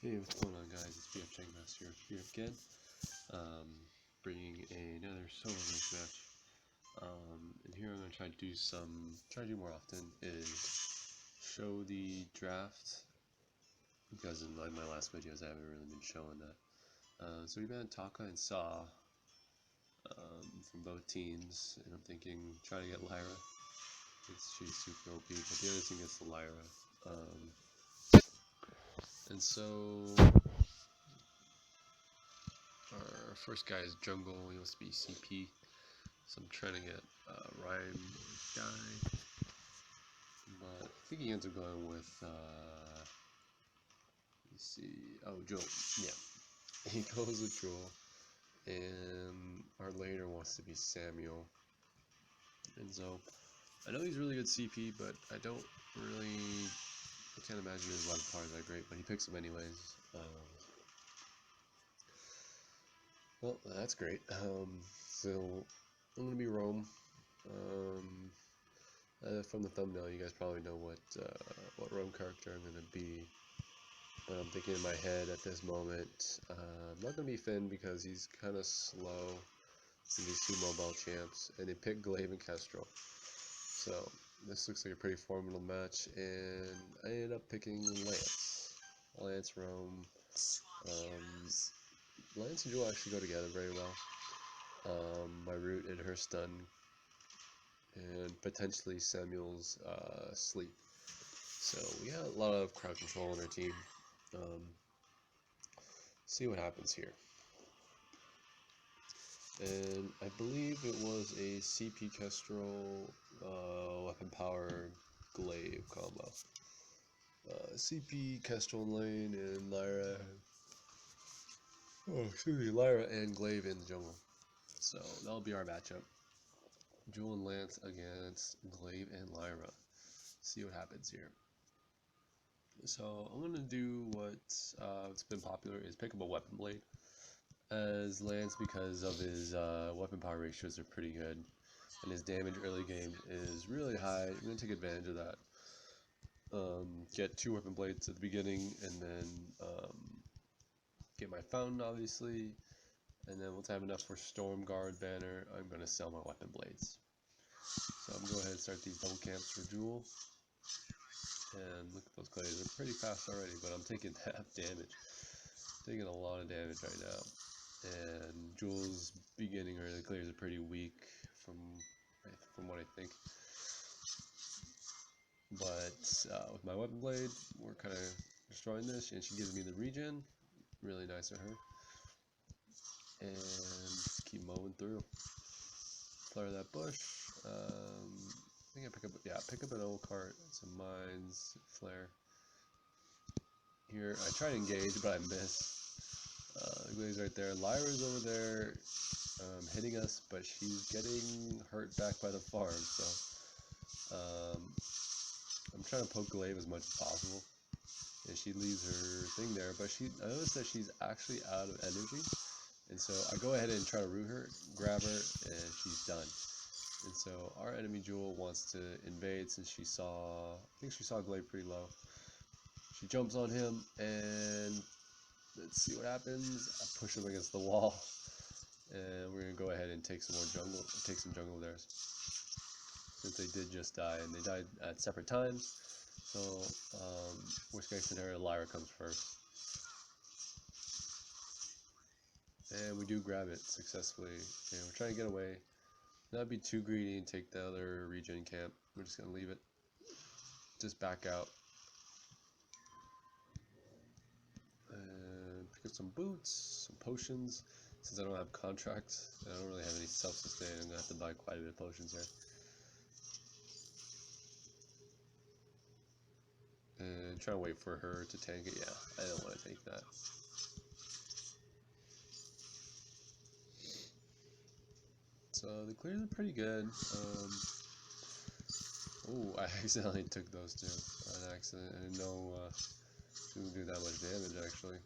Hey, what's going on, guys? It's BF Master here again, bringing another solo race match. And here I'm gonna try to do more often is show the draft, because in like my last videos I haven't really been showing that. So we banned Taka and Saw from both teams, and I'm thinking trying to get Lyra. She's super OP, but the other team gets the Lyra. And so our first guy is Jungle. He wants to be CP. So I'm trying to get Rhyme guy, but I think he ends up going with, let's see, oh, Joel, yeah, he goes with Joel, and our later wants to be Samuel, and so, I know he's really good CP, but I can't imagine his weapon power is that great, but he picks him anyways. Well, that's great. So, I'm going to be Rome. From the thumbnail, you guys probably know what Rome character I'm going to be, but I'm thinking in my head at this moment, I'm not going to be Finn because he's kind of slow in these two mobile champs, and they picked Glaive and Kestrel, so this looks like a pretty formidable match, and I ended up picking Lance Rome. Lance and Jewel actually go together very well. My root and her stun, and potentially Samuel's sleep. So we got a lot of crowd control on our team. See what happens here. And I believe it was a CP Kestrel weapon power Glaive combo. CP Kestrel in lane and Lyra. Oh, excuse me, Lyra and Glaive in the jungle. So that'll be our matchup. Jewel and Lance against Glaive and Lyra. See what happens here. So I'm gonna do what's been popular is pick up a weapon blade as Lance, because of his weapon power ratios are pretty good, and his damage early game is really high. I'm gonna take advantage of that. Get 2 weapon blades at the beginning, and then get my fountain, obviously, and then once I have enough for Storm Guard banner, I'm gonna sell my weapon blades. So I'm gonna go ahead and start these double camps for Jewel. And look at those clays, they're pretty fast already, but I'm taking half damage. Taking a lot of damage right now. And Jewel's beginning early clears are pretty weak from what I think. But with my weapon blade, we're kind of destroying this, and she gives me the regen. Really nice of her. And just keep mowing through. Flare that bush. I think I pick up an old cart, some mines, flare. Here, I try to engage, but I miss. Glaive's right there. Lyra's over there hitting us, but she's getting hurt back by the farm, so I'm trying to poke Glaive as much as possible. And she leaves her thing there, but I noticed that she's actually out of energy, and so I go ahead and try to root her, grab her, and she's done. And so our enemy Jewel wants to invade since I think she saw Glaive pretty low. She jumps on him, and let's see what happens. I push him against the wall, and we're gonna go ahead and take some jungle of theirs, since they did just die, and they died at separate times. So worst case scenario, Lyra comes first, and we do grab it successfully. And we're trying to get away, not be too greedy and take the other regen camp. We're just gonna leave it, just back out. Pick up some boots, some potions. Since I don't have contracts, I don't really have any self-sustain, I'm gonna have to buy quite a bit of potions here. And try to wait for her to tank it. Yeah, I don't want to take that. So the clears are pretty good. Oh, I accidentally took those two. An accident. I didn't know she would do that much damage, actually.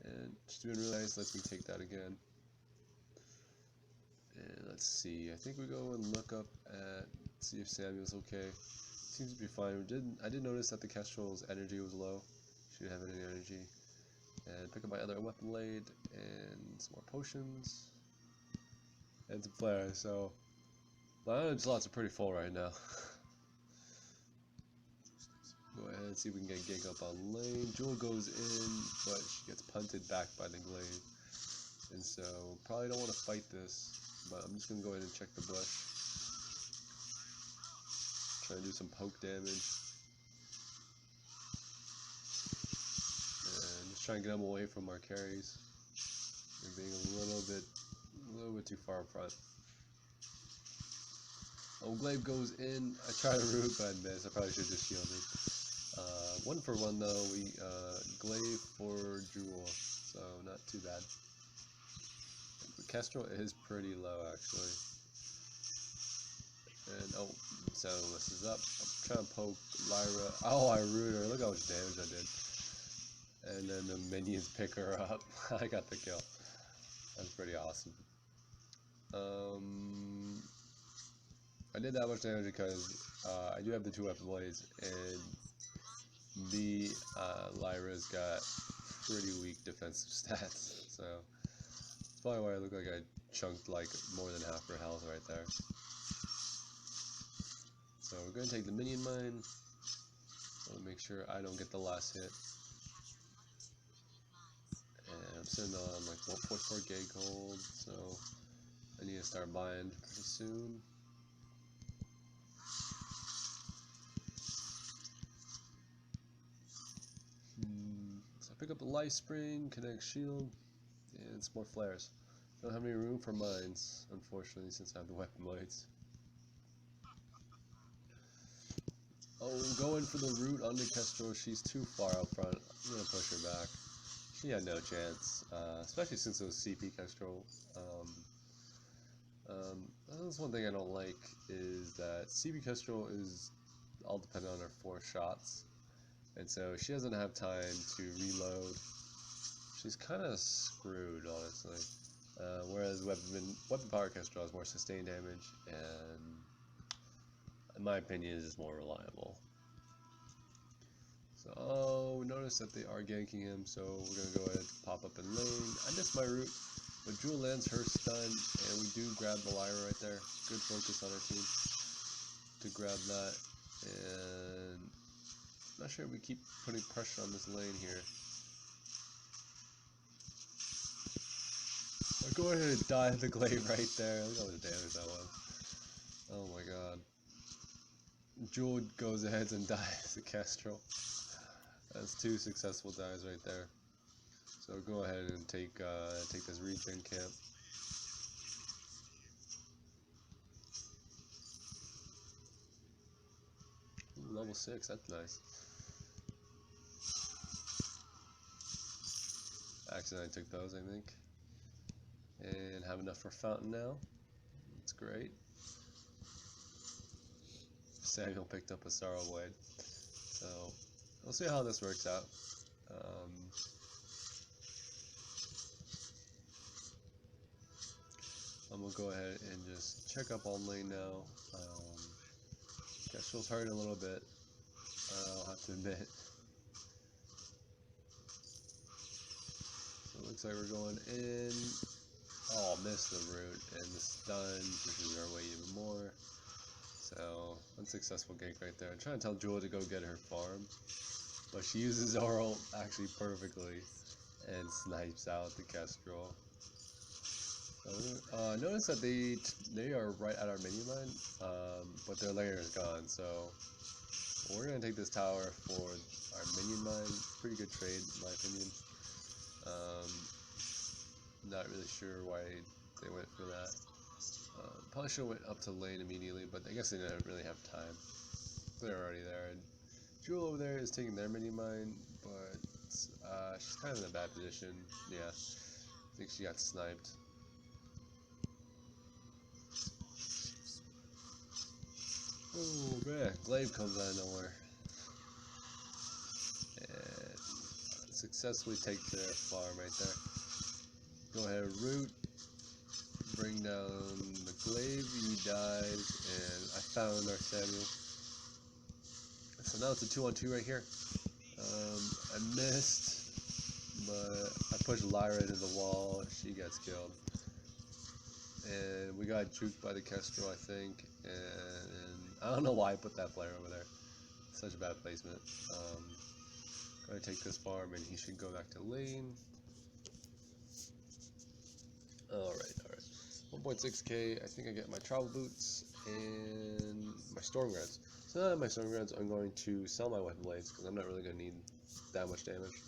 And she's doing really nice, lets me take that again. And let's see, I think we go and look up at, see if Samuel's okay. Seems to be fine. I did notice that the Kestrel's energy was low. She didn't have any energy. And pick up my other weapon blade and some more potions. And some flares, so my energy slots are pretty full right now. Go ahead and see if we can get Gig up on lane. Jewel goes in, but she gets punted back by the glaive. And so, probably don't want to fight this, but I'm just going to go ahead and check the bush. Try to do some poke damage. And just try and get them away from our carries. They're being a little bit too far up front. Oh, glaive goes in. I try to root, but I miss. I probably should have just shielded. 1 for 1 though. We glaive for Jewel, so not too bad. Kestrel is pretty low actually. And oh, Samuel messes up. I'm trying to poke Lyra. Oh, I root her. Look how much damage I did. And then the minions pick her up. I got the kill. That's pretty awesome. I did that much damage because I do have the 2 weapon blades, and B, Lyra's got pretty weak defensive stats, so that's probably why I look like I chunked like more than half her health right there. So we're going to take the minion mine. I want to make sure I don't get the last hit. And I'm sitting on like 1.4 gig gold, so I need to start buying pretty soon. So I pick up the life spring, connect shield, and some more flares. Don't have any room for mines, unfortunately, since I have the weapon blades. Oh, going for the root on the Kestrel. She's too far out front. I'm gonna push her back. She had no chance, especially since it was CP Kestrel. That's one thing I don't like, is that CP Kestrel is all dependent on her 4 shots, and so she doesn't have time to reload. She's kind of screwed, honestly. Whereas weapon power Kestrel has more sustained damage, and in my opinion, is just more reliable. So, oh, notice that they are ganking him, so we're going to go ahead and pop up in lane. I missed my root, but Jewel lands her stun, and we do grab the Lyra right there. Good focus on our team to grab that, and I'm not sure if we keep putting pressure on this lane here. I'll go ahead and die the glaive right there. Look how much damage that was. Oh my god. Jewel goes ahead and dies the Kestrel. That's 2 successful dives right there. So go ahead and take this regen camp. Ooh, level 6, that's nice. Accidentally took those, I think. And have enough for fountain now. That's great. Samuel picked up a sorrow blade. So we'll see how this works out. I'm gonna go ahead and just check up on lane now. Kestrel's hurting a little bit, I'll have to admit. So it looks like we're going in. Oh, missed the root, and the stun pushes our way even more. So, unsuccessful gank right there. I'm trying to tell Jewel to go get her farm, but she uses our ult actually perfectly and snipes out the Kestrel. So, notice that they are right at our minion line, but their layer is gone. So we're gonna take this tower for our minion mine. Pretty good trade, in my opinion. Not really sure why they went for that. Probably should have went up to lane immediately, but I guess they didn't really have time. They're already there. And Jewel over there is taking their minion mine, but she's kind of in a bad position. Yeah, I think she got sniped. Oh man, glaive comes out of nowhere. And successfully take their farm right there. Go ahead, root. Bring down the glaive, he dies, and I found our Samuel. So now it's a 2-on-2 right here. I missed, but I pushed Lyra into the wall. She gets killed. And we got juked by the Kestrel, I think. And I don't know why I put that flare over there. Such a bad placement. Gonna take this farm and he should go back to lane. Alright. 1.6k, I think I get my travel boots and my storm grants. So now that I have my storm grants, I'm going to sell my weapon blades because I'm not really going to need that much damage.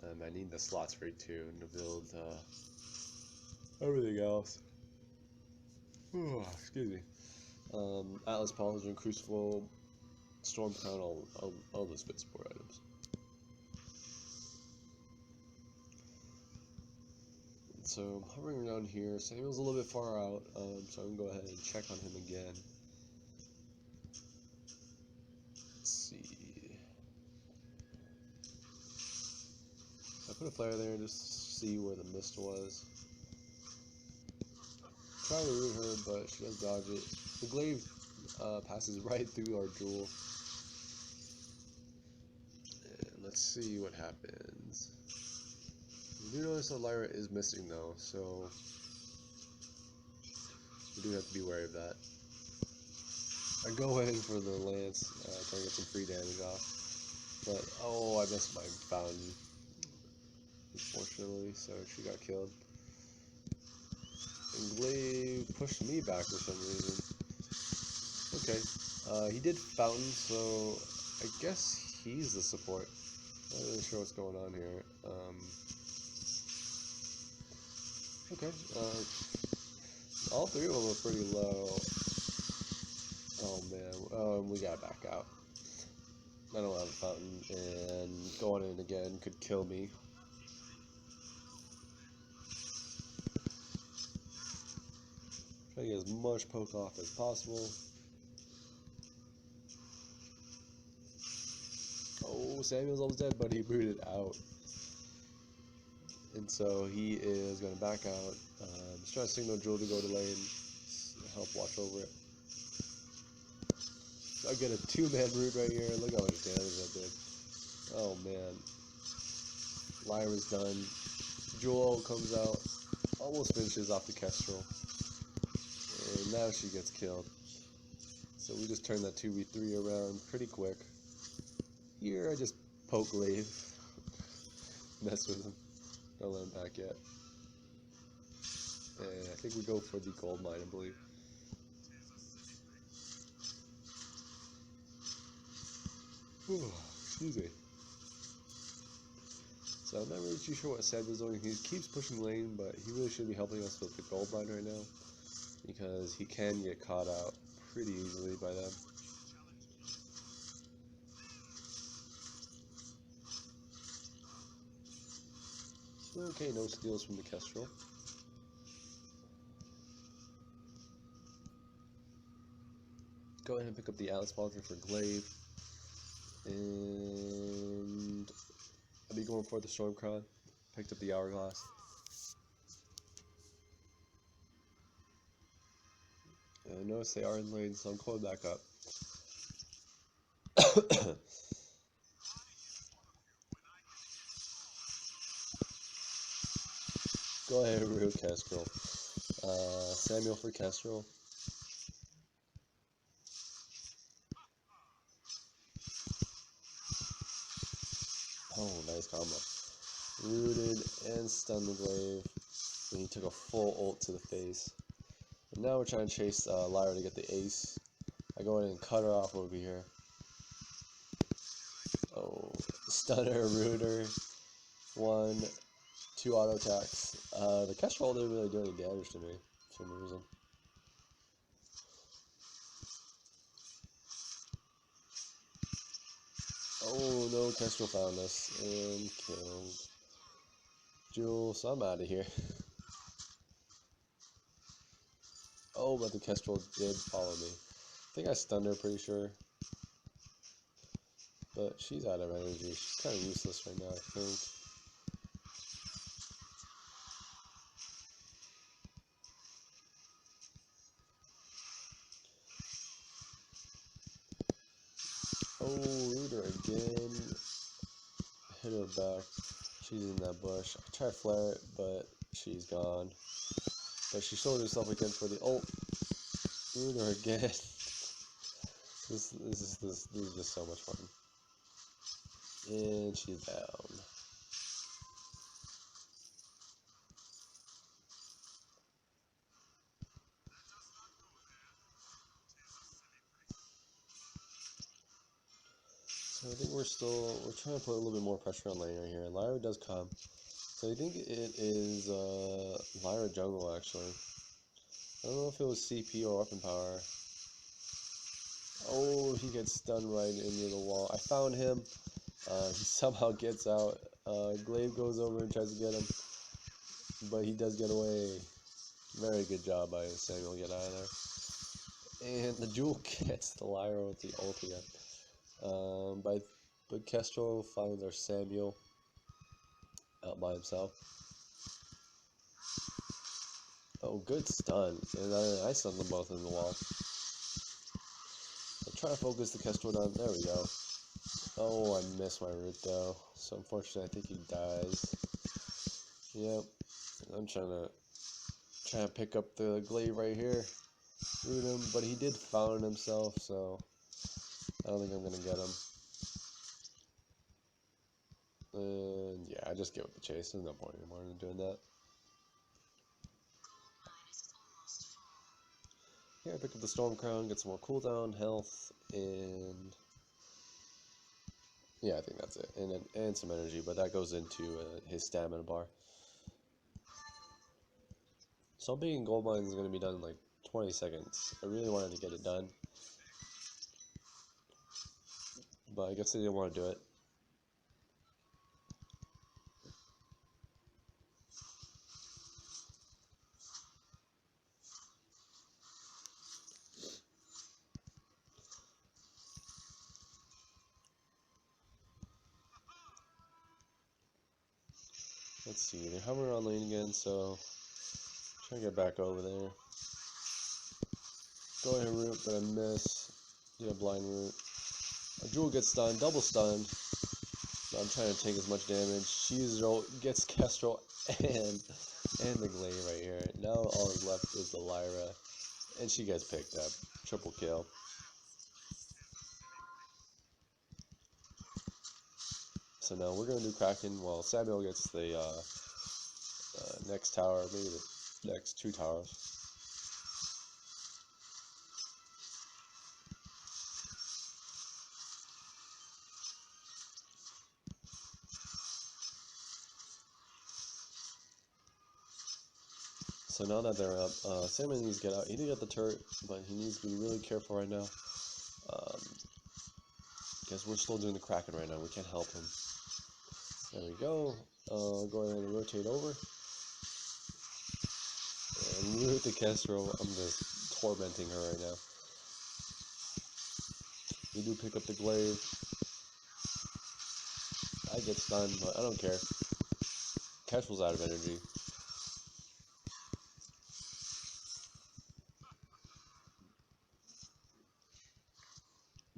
I need the slots for it too to build everything else. Excuse me. Atlas Pauldron, Crucible, Storm Crown, all those good support items. So I'm hovering around here. Samuel's a little bit far out, so I'm gonna go ahead and check on him again. Let's see. I put a flare there just to see where the mist was. Try to root her, but she does dodge it. The glaive passes right through our jewel. And let's see what happens. You do notice that Lyra is missing though, so we do have to be wary of that. I go in for the lance, try to get some free damage off. But, oh, I missed my fountain, unfortunately, so she got killed. And Glaive pushed me back for some reason. Okay, he did fountain, so I guess he's the support. Not really sure what's going on here. Okay, all three of them are pretty low. Oh man, we gotta back out. I don't have a fountain, and going in again could kill me. Try to get as much poke off as possible. Oh, Samuel's almost dead, but he booted out. And so he is going to back out. He's trying to signal Jewel to go to lane, help watch over it. I get a 2-man root right here. Look how much damage that did. Oh man. Lyra's done. Jewel comes out, almost finishes off the Kestrel. And now she gets killed. So we just turned that 2v3 around pretty quick. Here I just poke Glaive. Mess with him. Don't let him back yet. And I think we go for the gold mine, I believe. Excuse me. So I'm not really too sure what Samuel's doing. He keeps pushing lane, but he really should be helping us with the gold mine right now, because he can get caught out pretty easily by them. Okay, no steals from the Kestrel. Go ahead and pick up the Atlas Pauldron for Glaive. And I'll be going for the Storm Crown. Picked up the Hourglass. And I notice they are in lane, so I'm going back up. Go ahead and root Kestrel. Samuel for Kestrel. Oh, nice combo. Rooted and stunned the Glaive. And he took a full ult to the face. And now we're trying to chase Lyra to get the ace. I go in and cut her off over here. Oh, stunner, rooter. 1, 2 auto attacks. The Kestrel didn't really do any damage to me for some reason. Oh no, Kestrel found us and killed Jewel, so I'm out of here. Oh, but the Kestrel did follow me. I think I stunned her, pretty sure. But she's out of energy. She's kind of useless right now, I think. Oh, Rooter again. hit her back. She's in that bush. I try to flare it, but she's gone. But she showed herself again for the ult. Ruin her again. This is just so much fun. And she's down. So I think we're trying to put a little bit more pressure on lane right here. Lyra does come. So I think it is Lyra jungle actually. I don't know if it was CP or weapon power. Oh, he gets stunned right into the wall. I found him. He somehow gets out. Glaive goes over and tries to get him. But he does get away. Very good job by Samuel to get out of there. And the Jewel gets the Lyra with the ult again. But Kestrel finds our Samuel out by himself. Oh, good stun. And I stunned them both in the wall. I'm trying to focus the Kestrel down. There we go. Oh, I missed my root though. So unfortunately, I think he dies. Yep. I'm trying to pick up the glaive right here. Root him, but he did found himself, so I don't think I'm gonna get him. And yeah, I just give up the chase. There's no point anymore in doing that. Here, I pick up the Storm Crown, get some more cooldown, health, and yeah, I think that's it. And some energy, but that goes into his stamina bar. So being gold mine is going to be done in like 20 seconds. I really wanted to get it done, but I guess they didn't want to do it. Let's see, they're hovering on lane again, so try to get back over there. Go ahead root, but I miss. Do a blind root. A Jewel gets stunned, double stunned. But I'm trying to take as much damage. She uses her ult, gets Kestrel and the glaive right here. Now all that's left is the Lyra, and she gets picked up. Triple kill. So now we're gonna do Kraken while Samuel gets the next tower, maybe the next 2 towers. So now that they're up, Samuel needs to get out. He did get the turret, but he needs to be really careful right now. Because we're still doing the Kraken right now. We can't help him. There we go. Go ahead and rotate over. And root the Kestrel. I'm just tormenting her right now. We do pick up the glaive. I get stunned, but I don't care. Kestrel's out of energy.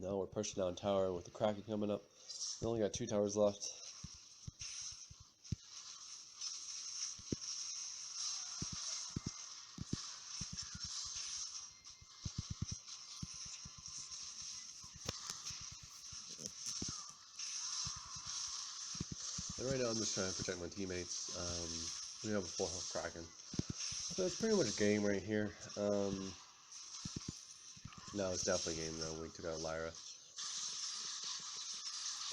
Now we're pushing down tower with the Kraken coming up. We only got 2 towers left. And right now I'm just trying to protect my teammates. We have a full health Kraken. So it's pretty much a game right here. No, it's definitely a game though. We took out Lyra.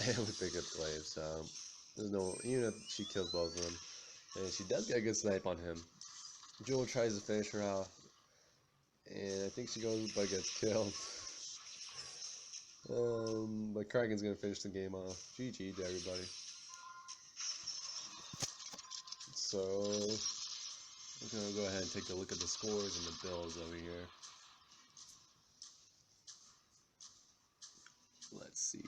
And we pick up Glaive, so there's no, even if she kills both of them. And she does get a good snipe on him. Jewel tries to finish her off. And I think she goes but gets killed. But Kraken's gonna finish the game off. GG to everybody. So we're gonna go ahead and take a look at the scores and the builds over here. Let's see.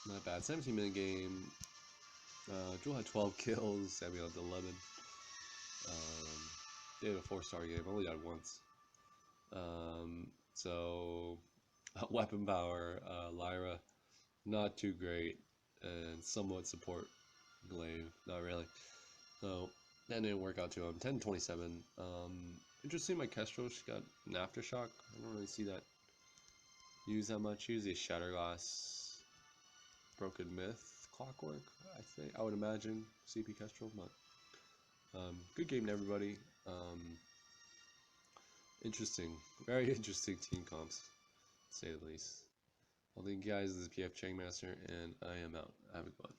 Not bad. 17-minute game. Jewel had 12 kills. Samuel had 11. They had a 4-star game. Only died once. So weapon power. Lyra not too great, and somewhat support glaive, not really. So that didn't work out too well. 10-27. Interesting, my Kestrel, she got an Aftershock. I don't really see that used that much. Usually Shatter Glass, Broken Myth, Clockwork, I think. I would imagine CP Kestrel, but good game to everybody. Interesting, very interesting team comps, to say the least. Well, thank you guys. This is PF Changmaster, and I am out. Have a good one.